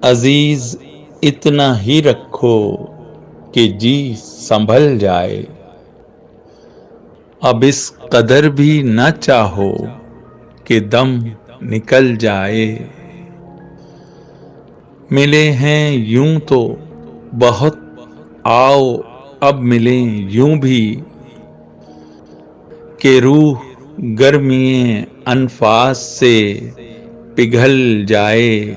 عزیز اتنا ہی رکھو کہ جی سنبھل جائے، اب اس قدر بھی نہ چاہو کہ دم نکل جائے۔ ملے ہیں یوں تو بہت، آؤ اب ملیں یوں بھی، کہ روح گرمی انفاس سے پگھل جائے۔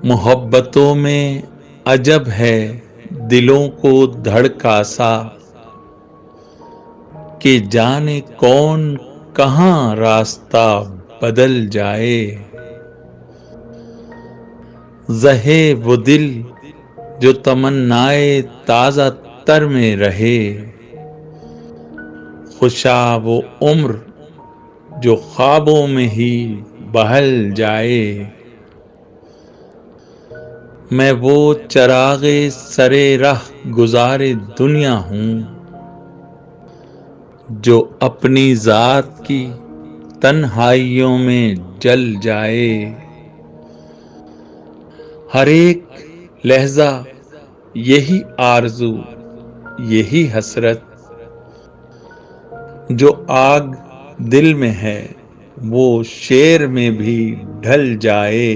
محبتوں میں عجب ہے دلوں کو دھڑکا سا، کہ جانے کون کہاں راستہ بدل جائے۔ زہے وہ دل جو تمنائے تازہ تر میں رہے، خوشا وہ عمر جو خوابوں میں ہی بہل جائے۔ میں وہ چراغ سرے رہ گزار دنیا ہوں، جو اپنی ذات کی تنہائیوں میں جل جائے۔ ہر ایک لحظہ یہی آرزو، یہی حسرت، جو آگ دل میں ہے وہ شیر میں بھی ڈھل جائے۔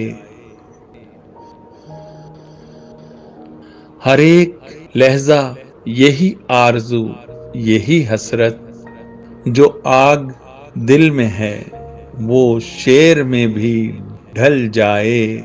ہر ایک لحظہ یہی آرزو، یہی حسرت، جو آگ دل میں ہے وہ شیر میں بھی ڈھل جائے۔